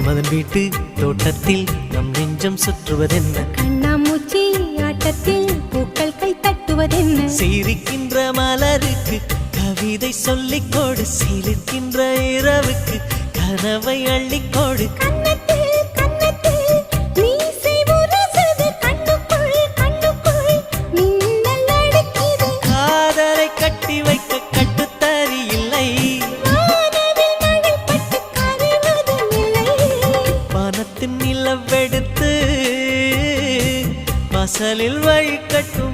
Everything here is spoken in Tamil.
மன்மதன் வீட்டு தோட்டத்தில் நம் நெஞ்சம் சுற்றுவதென்ன கண்ணாமூச்சி ஆட்டத்தில் பூக்கள் கை தட்டுவதென்ன சிரிக்கின்ற மலருக்கு கவிதை சொல்லிக்கோடு சிலிர்க்கின்ற இரவுக்கு கனவை அள்ளிக்கோடு காதலை கட்டி வைக்க கட்டுத்தறி இல்லை வானத்தின் நிலவெடுத்து வாசலில் வழி கட்டு